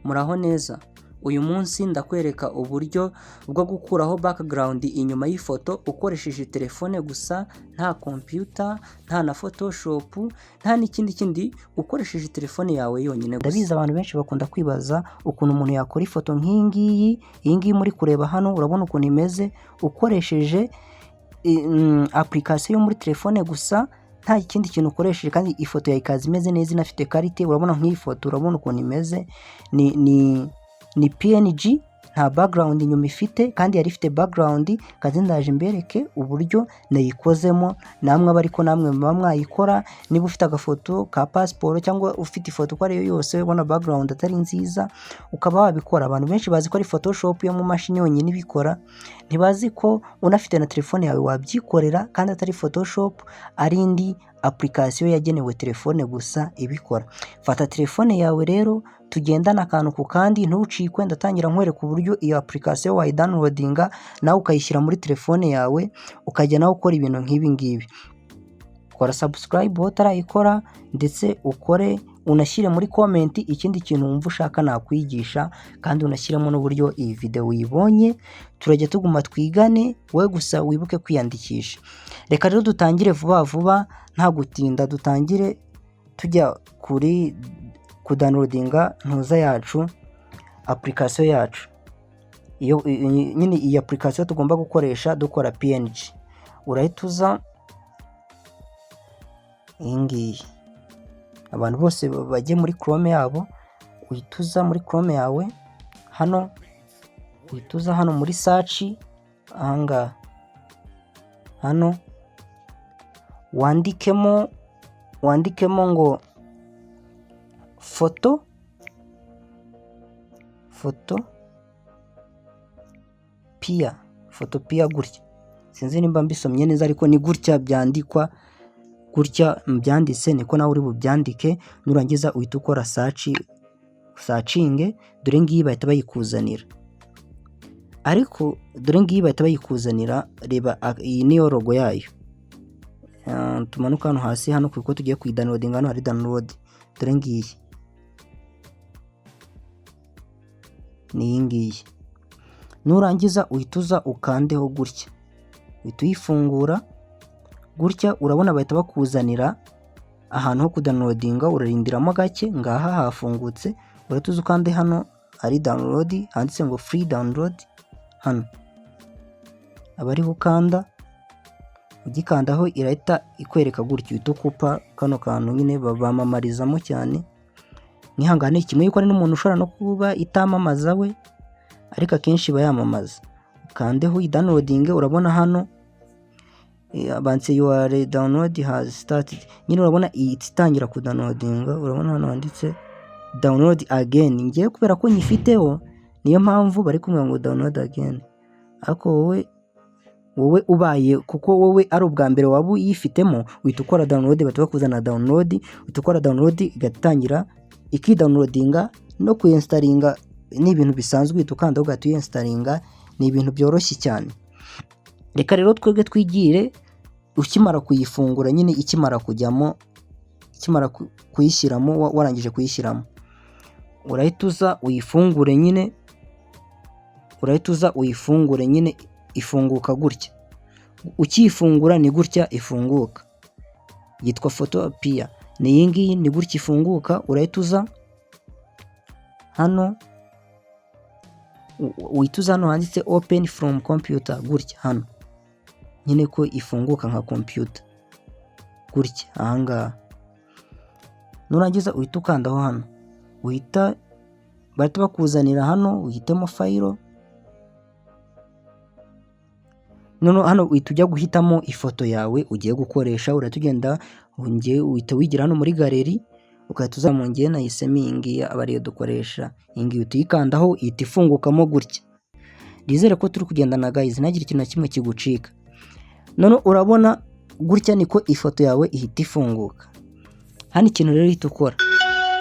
Muraho neza, uyu munsi ndakwereka uburyo bwo gukuraho background inyuma y'ifoto ukoresheje telefone gusa, nta computer, nta na photoshop, nta n'ikindi ukoresheje telefone yawe yonyine gusa. Ndabizi abantu benshi bakunda kwibaza ukuntu umuntu yakora ifoto nk'ingiyi, iyi ngiyi muri kureba hano urabona ukuntu imeze ukoresheje application yo muri telefone gusa, nta kindi kintu ukoresheje, kandi ifoto yawe ikaza imeze neza inafite karite. Urabona nk'iyi foto urabona ukuntu imeze, ni PNG, nta background inyuma ifite, kandi yari ifite background. Kazi ndaje mbereke uburyo nayikozemo, namwe abariko namwe muba mwayikora. Niba ufite agafoto ka passport cyangwa ufite ifoto ko ari yo yose ubona background atari nziza, ukaba wabikora. Abantu benshi bazi ko ari Photoshop yo mu mashini yonyine ibikora, ntibazi ko unafite na telefone yawe wabyikorera, kandi atari Photoshop, ari indi application yagenewe telefone gusa ibikora. Fata telefone yawe rero tugendana akantu ku kandi, ntucikwe. Ndatangira nkwereka uburyo iyo application wayidownloadinga nawe ukayishyira muri telefone yawe, ukajya nawe ukora ibintu nk'ibi ngibi. Kora subscribe utarayikora, ndetse ukore unashyire muri comment ikindi kintu wumva ushaka nakwigisha, kandi unashyiramo n'uburyo iyi video uyibonye. Turajya tuguma twigane, we gusa wibuke kwiyandikisha. Reka rero dutangire vuba vuba nta gutinda, dutangire tujya kuri kudownloadinga ntuza yacu, application yacu. Iyo nyine iyi application tugomba gukoresha dukora PNG. Urahita uza ingiyi, abantu bose bajye muri Chrome yabo, uhita uza muri Chrome yawe hano, uhita uza hano muri search, ahangaha hano wandikemo ngo Photopea gutya. Sinzi nimba mbisomye neza, ariko ni gutya byandikwa, gutya mbyanditse niko nawe uri bubyandike. Nurangiza uhita ukora searching. Dore ngiyi bahita bayikuzanira, ariko dore ngiyi bahita bayikuzanira. Reba iyi niyo logo yayo. Tumanuka hano hasi hano kuko tugiye kuyidownloadinga, hano hari download. Dore ngiyi ni iyi ngiyi. Nurangiza uhita uza ukandeho gutya, uhita uyifungura gutya. Urabona bahita bakuzanira ahantu ho kudownloadinga, urarindiramo gake, ngaha hafungutse. Urahita uza ukande hano hari download, handitse ngo free download. Hano abari gukanda, ugikandaho irahita ikwereka gutya, uhita ukupa kano kantu nyine bamamarizamo cyane. Nihangane kimwe yuko ari n'umuntu ushobora no kuba itamamaza we, ariko akenshi bayamamaza. Kandeho i-downloading. Urabona hano abanse your download has started. Nyine urabona itangira kudownloadinga. Urabona hano handitse download again. Ngiye kubera ko nyifiteho, niyo mpamvu bari kumwe ngo download again. Ariko wowe ubaye kuko wowe ari ubwa mbere waba uyifitemo, uhita ukora download, batakuzana download, uhita ukora download igatangira ikidownloadinga. No kuyinstallinga ni ibintu bisanzwe, uhita ukanda ugahita uyinstallinga. Ni ibintu byoroshye cyane. Reka rero twebwe twigire ukimara kuyifungura, nyine ikimara kujyamo, ikimara kuyishyiramo, warangije kuyishyiramo, urahita uza uyifungure nyine. Urahita uza uyifungure nyine, ifunguka gutya. Ukifungura ni gutya ifunguka, yitwa Photopea. Ni iyi ngiyi, ni gutya ifunguka. Urahita uza hano, uhita uza hano handitse open from computer gutya. Hano nyine ko ifunguka nka computer gutya ahangaha. Nurangiza uhita ukandaho hano, bahita bakuzanira hano, uhitemo file. Hano uhita ujya guhitamo ifoto yawe ugiye gukoresha. Uratugenda uhita wigira hano muri galeri, ukahita uza mu ngiye nahisemo iyi ngiyi aba ariyo dukoresha. Iyi ngiyi uyikandaho ihita ifungukamo gutya. Nizere ko turi kugendana guys, ntagire ikintu na kimwe kigucika. None urabona gutya niko ifoto yawe ihita ifunguka. Hano ikintu rero uhita ukora,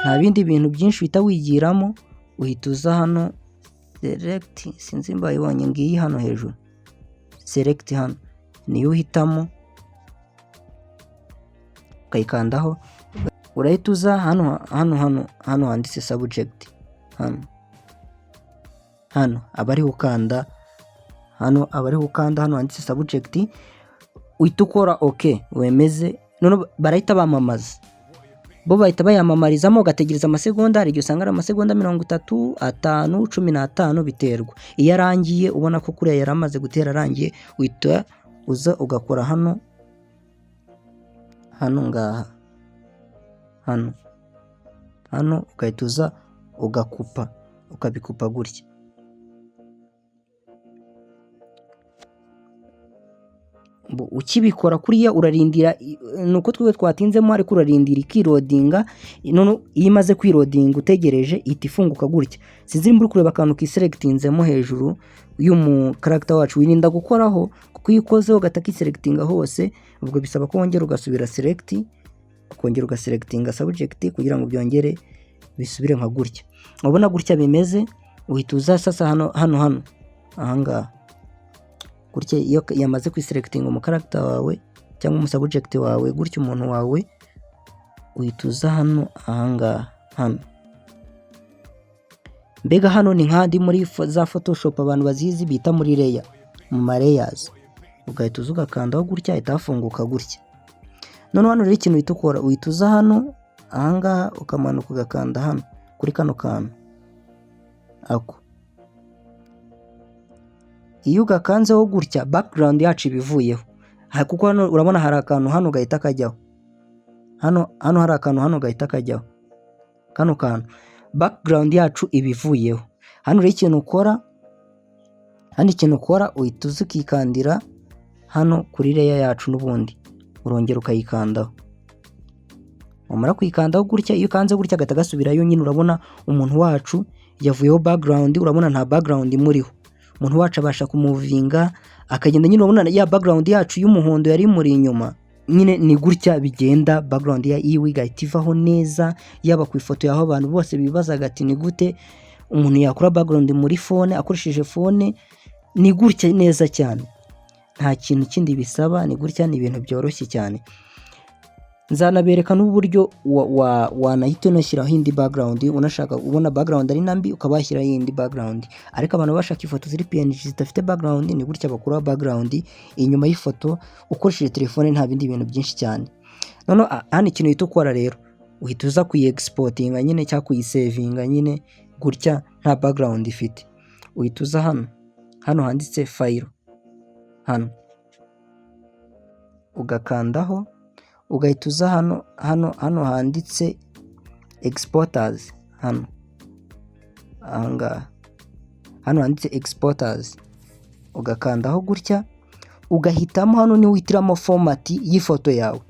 nta bindi bintu byinshi uhita wigiramo. Uhita uza hano select, sinzi mba ibonye ngiyi hano hejuru, select hano niyo uhitamo ukayikandaho. Urahita uza hano handitse subject, hano aba ariho ukanda, hano handitse subject, uhita ukora OK wemeze. None barahita bamamaza, bo bahita bayamamarizamo, ugategereza amasegonda. Hari igihe usanga ari amasegonda 30, 5, 15 biterwa. Iyo arangiye ubona ko kuriya yari amaze gutera arangiye, uhita uza ugakora hano ngaha, hano ugahita uza ugakupa, ukabikupa gutya. Ukibikora kuriya urarindira, nuko twebwe twatinzemo, ariko urarindira ikirodinga. None iyo imaze kwirodinga utegereje ihita ifunguka gutya. Sinzi muri kureba akantu kiselectinzemo hejuru y'umu character wacu, wirinda gukoraho kuko iyo ukozeho gataka iselectinga hose, ubwo bisaba ko wongera ugasubira select, ukongera ugaselectinga subject kugira ngo byongere bisubire nka gutya. Ubona gutya bimeze, uhita uza sasa hano ahangaha gutya. Iyo yamaze kwiselectinga umu character wawe cyangwa umu subject wawe gutya, umuntu wawe, uhita uza hano ahangaha, mbega hano ni nkandi muri za Photoshop abantu bazizi bita muri layer, mu ma layers. Ugahita uza ugakandaho gutya, ahita hafunguka gutya. None hano rero ikintu uhita ukora, uhita uza hano ahangaha ukamanuka ugakanda hano kuri kano kantu ako. Iyo ugakanzeho gutya, background yacu ibivuyeho, kuko hano urabona hari akantu hano gahita kajyaho, hano hari akantu hano gahita kajyaho, kano kantu background yacu ibivuyeho. Hano rero ikintu ukora, uhita uza ukikandira hano kuri layer yacu, n'ubundi urongera ukayikandaho. Umara kuyikandaho gutya, iyo ukanze gutya gahita gasubirayo. Nyine urabona umuntu wacu yavuyeho background, urabona nta background imuriho. Umuntu wacu abasha kumuvinga akagenda, nyine urabona ya background yacu y'umuhondo yari muri inyuma. Nyine ni gutya bigenda, background yiwe igahita ivaho neza. Yaba ku ifoto yaho abantu bose bibazaga ati ni gute umuntu yakora background muri phone akoresheje phone, ni gutya neza cyane, nta kintu kindi bisaba, ni gutya, ni ibintu byoroshye cyane. Nzanabereka n'uburyo wanahita unashyiraho indi background. Unashaka ubona background ari nambi, ukabashyiraho indi background. Ariko abantu bashaka ifoto ziri PNG zidafite background, ni gutya bakura background inyuma y'ifoto ukoresheje telefone, nta bindi bintu byinshi cyane. None hano ikintu uhita ukora rero, uhita uza kuyi-exportinga nyine cyangwa kuyisavinga nyine gutya, nta background ifite. Uhita uza hano handitse file, hano ugakandaho, ugahita uza hano handitse exporters, ahangaha hano handitse exporters, ugakandaho gutya, ugahitamo hano ni witiramo format y'ifoto yawe,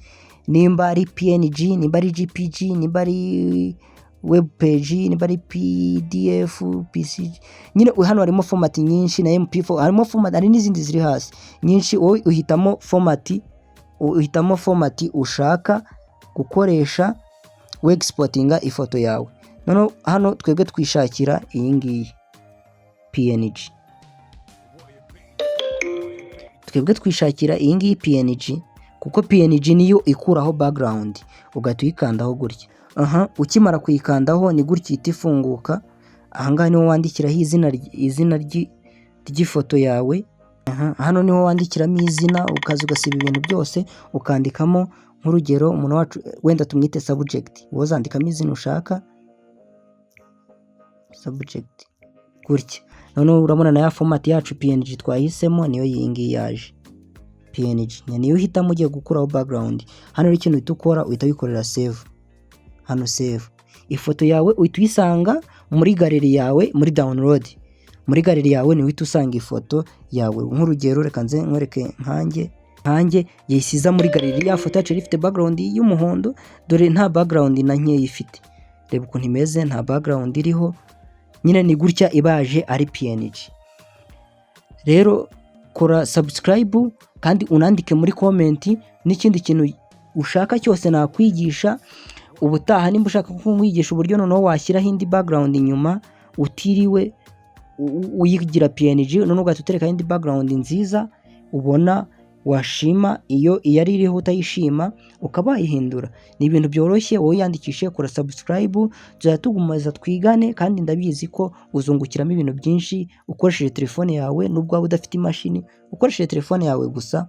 nimba ari PNG, nimba ari JPG, nimba ari web page, nimba ari PDF, PCG. Nyine hano harimo format nyinshi, na MP4 harimo format, hari n'izindi ziri hasi nyinshi. Wowe uhitamo format ushaka gukoresha we exportinga ifoto yawe. None hano twebwe twishakira iyi ngiyi PNG, kuko PNG niyo ikuraho background. Ugahita uyikandaho gutya, ukimara kuyikandaho ni gutya ihita ifunguka. Ahangaha niho wandikiraho izina ry'ifoto yawe. Hano niho wandikiramo izina, ukaza ugasiba ibintu byose, ukandikamo nk'urugero umuntu wacu wenda tumwite subject, wozandikamo izina ushaka subject gutya. None urabona na ya format yacu PNG twahisemo niyo yingi yaje PNG, niyo uhitamo ugiye gukuraho background. Hano rero ikintu uhita ukora, uhita wikorera save. Hano save ifoto yawe uhita uyisanga muri galeri yawe, muri download. Muri galeri yawe ni uhita usanga ifoto yawe. Nk'urugero reka nze nkwereke nkanjye yisiza muri galeri. Ya foto yacu ifite background y'umuhondo, dore nta background na nke ifite. Reba ukuntu imeze, nta background iriho. Nyine ni gutya ibaje ari PNG. Rero kora subscribe kandi unandike muri comment n'ikindi kintu ushaka cyose nakwigisha. Ubutaha nimba ushaka kumwigisha uburyo noneho washyiraho indi background inyuma utiriwe uyigira PNG, none ugahita utereka indi background nziza ubona washima iyo ari iriho utayishima ukaba wayihindura. Ni ibintu byoroshye, wowe yandikishe, kora subscribe, tuzajya tugumaza twigane kandi ndabizi ko uzungukiramo ibintu byinshi ukoresheje telefone yawe, nubwo waba udafite imashini, ukoresheje telefone yawe gusa